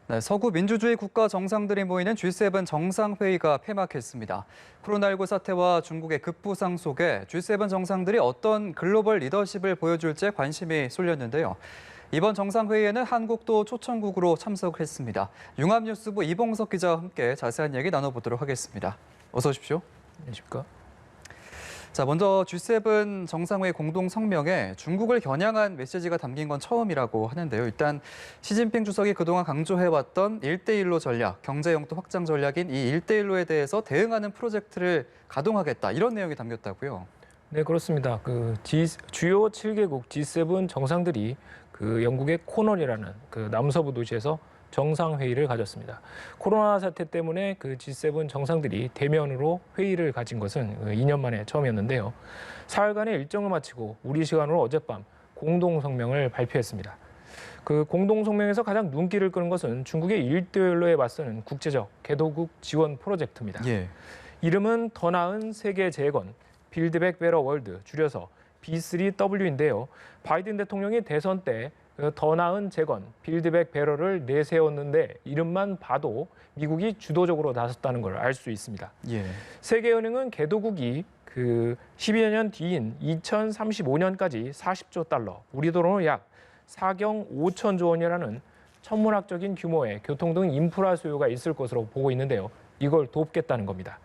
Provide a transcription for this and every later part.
네, 서구 민주주의 국가 정상들이 모이는 G7 정상회의가 폐막했습니다. 코로나19 사태와 중국의 급부상 속에 G7 정상들이 어떤 글로벌 리더십을 보여줄지 관심이 쏠렸는데요. 이번 정상회의에는 한국도 초청국으로 참석했습니다. 융합뉴스부 이봉석 기자와 함께 자세한 얘기 나눠보도록 하겠습니다. 어서 오십시오. 안녕하십니까? 자, 먼저 G7 정상회의 공동 성명에 중국을 겨냥한 메시지가 담긴 건 처음이라고 하는데요. 일단 시진핑 주석이 그동안 강조해왔던 1대1로 전략, 경제 영토 확장 전략인 이 1대1로에 대해서 대응하는 프로젝트를 가동하겠다, 이런 내용이 담겼다고요. 네, 그렇습니다. 주요 7개국 G7 정상들이 영국의 코넌이라는 남서부 도시에서 정상회의를 가졌습니다. 코로나 사태 때문에 G7 정상들이 대면으로 회의를 가진 것은 2년 만에 처음이었는데요. 사흘간의 일정을 마치고 우리 시간으로 어젯밤 공동성명을 발표했습니다. 공동성명에서 가장 눈길을 끄는 것은 중국의 1대1로에 맞서는 국제적 개도국 지원 프로젝트입니다. 예. 이름은 더 나은 세계 재건, 빌드백 베러 월드, 줄여서 B3W인데요. 바이든 대통령이 대선 때 더 나은 재건, 빌드백 베러를 내세웠는데 이름만 봐도 미국이 주도적으로 나섰다는 걸 알 수 있습니다. 예. 세계은행은 개도국이 12여 년 뒤인 2035년까지 40조 달러, 우리 돈으로 약 4경 5천조 원이라는 천문학적인 규모의 교통 등 인프라 수요가 있을 것으로 보고 있는데요. 이걸 돕겠다는 겁니다.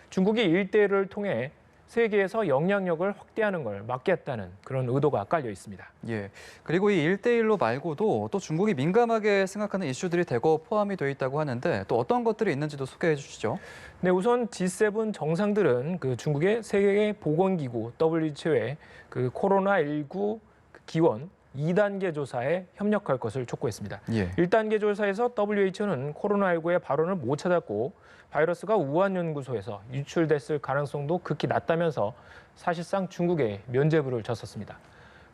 중국이 일대일을 통해 세계에서 영향력을 확대하는 걸 막겠다는 그런 의도가 깔려 있습니다. 예. 그리고 이 1대1로 말고도 또 중국이 민감하게 생각하는 이슈들이 대거 포함이 되어 있다고 하는데 또 어떤 것들이 있는지도 소개해 주시죠. 네, 우선 G7 정상들은 중국의 세계 보건기구 WHO의 코로나19 기원 2단계 조사에 협력할 것을 촉구했습니다. 예. 1단계 조사에서 WHO는 코로나19의 발원을 못 찾았고 바이러스가 우한 연구소에서 유출됐을 가능성도 극히 낮다면서 사실상 중국에 면죄부를 줬었습니다.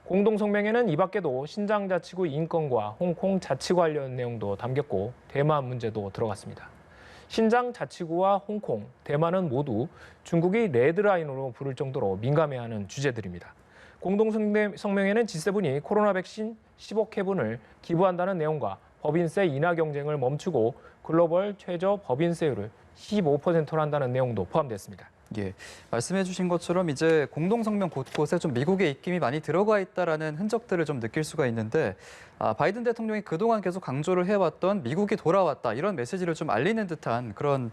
공동성명에는 이 밖에도 신장자치구 인권과 홍콩 자치 관련 내용도 담겼고 대만 문제도 들어갔습니다. 신장자치구와 홍콩, 대만은 모두 중국이 레드라인으로 부를 정도로 민감해하는 주제들입니다. 공동성명에는 G7이 코로나 백신 10억 회분을 기부한다는 내용과 법인세 인하 경쟁을 멈추고 글로벌 최저 법인세율을 15%로 한다는 내용도 포함됐습니다. 예, 말씀해 주신 것처럼 이제 공동성명 곳곳에 좀 미국의 입김이 많이 들어가 있다라는 흔적들을 좀 느낄 수가 있는데 바이든 대통령이 그동안 계속 강조를 해왔던 미국이 돌아왔다, 이런 메시지를 좀 알리는 듯한 그런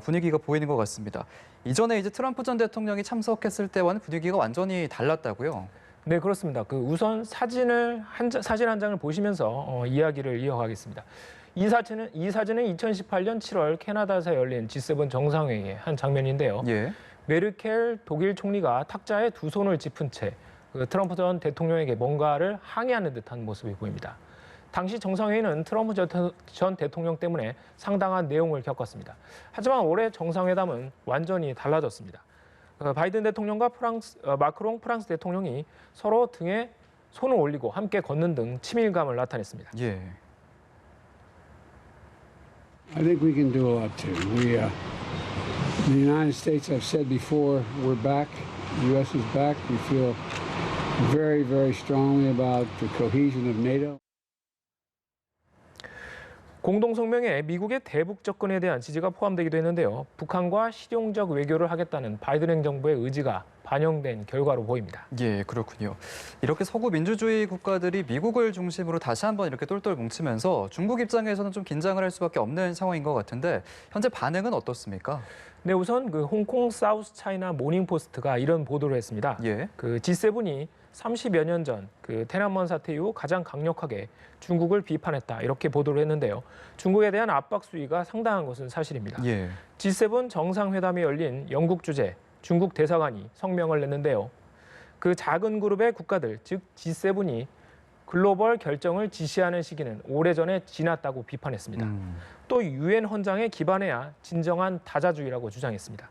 분위기가 보이는 것 같습니다. 이전에 이제 트럼프 전 대통령이 참석했을 때와는 분위기가 완전히 달랐다고요? 네, 그렇습니다. 우선 사진 한 장을 보시면서 이야기를 이어가겠습니다. 이 사진은 2018년 7월 캐나다에서 열린 G7 정상회의의 한 장면인데요. 예. 메르켈 독일 총리가 탁자에 두 손을 짚은 채 트럼프 전 대통령에게 뭔가를 항의하는 듯한 모습이 보입니다. 당시 정상회의는 트럼프 전 대통령 때문에 상당한 내용을 겪었습니다. 하지만 올해 정상회담은 완전히 달라졌습니다. 바이든 대통령과 마크롱 프랑스 대통령이 서로 등에 손을 올리고 함께 걷는 등 친밀감을 나타냈습니다. 예. I think we can do a lot too. The United States, I've said before, we're back. The U.S. is back. We feel very, very strongly about the cohesion of NATO. 공동성명에 미국의 대북 접근에 대한 지지가 포함되기도 했는데요. 북한과 실용적 외교를 하겠다는 바이든 행정부의 의지가 반영된 결과로 보입니다. 예, 그렇군요. 이렇게 서구 민주주의 국가들이 미국을 중심으로 다시 한번 이렇게 똘똘 뭉치면서 중국 입장에서는 좀 긴장을 할 수밖에 없는 상황인 것 같은데 현재 반응은 어떻습니까? 네, 우선 홍콩 사우스 차이나 모닝포스트가 이런 보도를 했습니다. 예. G7이 30여 년 전天安門 사태 이후 가장 강력하게 중국을 비판했다, 이렇게 보도를 했는데요. 중국에 대한 압박 수위가 상당한 것은 사실입니다. 예. G7 정상회담이 열린 영국 주재 중국 대사관이 성명을 냈는데요. 작은 그룹의 국가들, 즉 G7이 글로벌 결정을 지시하는 시기는 오래전에 지났다고 비판했습니다. 또 유엔 헌장에 기반해야 진정한 다자주의라고 주장했습니다.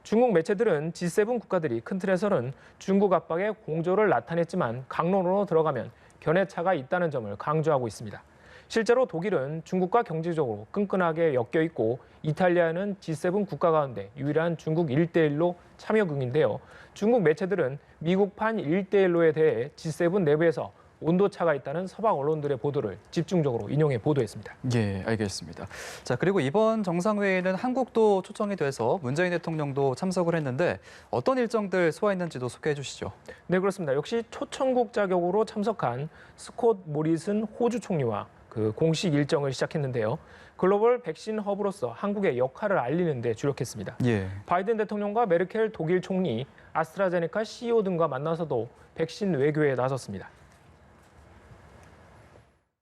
중국 매체들은 G7 국가들이 큰 틀에서는 중국 압박에 공조를 나타냈지만 강론으로 들어가면 견해차가 있다는 점을 강조하고 있습니다. 실제로 독일은 중국과 경제적으로 끈끈하게 엮여 있고 이탈리아는 G7 국가 가운데 유일한 중국 1대1로 참여국인데요. 중국 매체들은 미국판 1대1로에 대해 G7 내부에서 온도차가 있다는 서방 언론들의 보도를 집중적으로 인용해 보도했습니다. 예, 알겠습니다. 자, 그리고 이번 정상회의는 한국도 초청이 돼서 문재인 대통령도 참석을 했는데 어떤 일정들 소화했는지도 소개해 주시죠. 네, 그렇습니다. 역시 초청국 자격으로 참석한 스콧 모리슨 호주 총리와 그 공식 일정을 시작했는데요. 글로벌 백신 허브로서 한국의 역할을 알리는 데 주력했습니다. 예. 바이든 대통령과 메르켈 독일 총리, 아스트라제네카 CEO 등과 만나서도 백신 외교에 나섰습니다.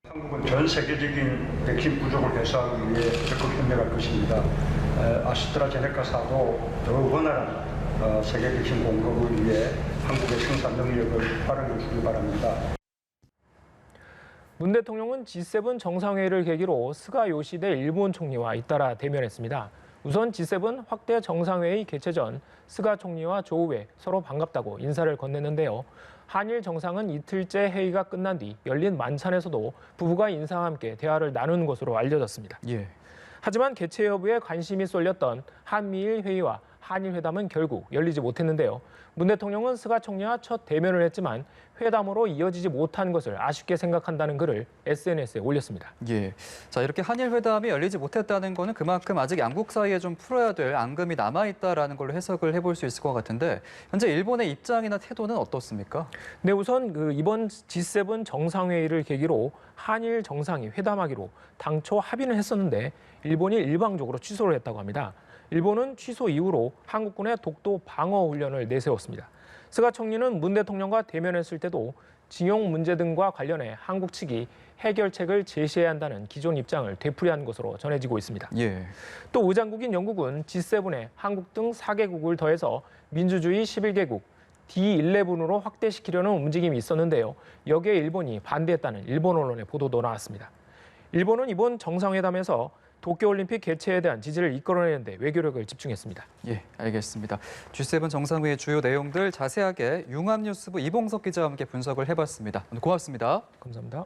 한국은 전 세계적인 백신 부족을 해소하기 위해 적극 협력할 것입니다. 아스트라제네카사도 더욱 원활한 세계 백신 공급을 위해 한국의 생산 능력을 활용해 주기 바랍니다. 문 대통령은 G7 정상회의를 계기로 스가 요시대 일본 총리와 잇따라 대면했습니다. 우선 G7 확대 정상회의 개최 전 스가 총리와 조우에 서로 반갑다고 인사를 건넸는데요. 한일 정상은 이틀째 회의가 끝난 뒤 열린 만찬에서도 부부가 인사와 함께 대화를 나눈 것으로 알려졌습니다. 예. 하지만 개최 여부에 관심이 쏠렸던 한미일 회의와 한일 회담은 결국 열리지 못했는데요. 문 대통령은 스가 총리와 첫 대면을 했지만 회담으로 이어지지 못한 것을 아쉽게 생각한다는 글을 SNS에 올렸습니다. 예. 자, 이렇게 한일 회담이 열리지 못했다는 거는 그만큼 아직 양국 사이에 좀 풀어야 될 앙금이 남아 있다라는 걸로 해석을 해볼 수 있을 것 같은데 현재 일본의 입장이나 태도는 어떻습니까? 네, 우선 이번 G7 정상회의를 계기로 한일 정상이 회담하기로 당초 합의는 했었는데 일본이 일방적으로 취소를 했다고 합니다. 일본은 취소 이후로 한국군의 독도 방어 훈련을 내세웠습니다. 스가 총리는 문 대통령과 대면했을 때도 징용 문제 등과 관련해 한국 측이 해결책을 제시해야 한다는 기존 입장을 되풀이한 것으로 전해지고 있습니다. 예. 또 의장국인 영국은 G7에 한국 등 4개국을 더해서 민주주의 11개국 D11으로 확대시키려는 움직임이 있었는데요. 여기에 일본이 반대했다는 일본 언론의 보도도 나왔습니다. 일본은 이번 정상회담에서 도쿄올림픽 개최에 대한 지지를 이끌어내는 데 외교력을 집중했습니다. 예, 알겠습니다. G7 정상회의 주요 내용들 자세하게 융합뉴스부 이봉석 기자와 함께 분석을 해봤습니다. 오늘 고맙습니다. 감사합니다.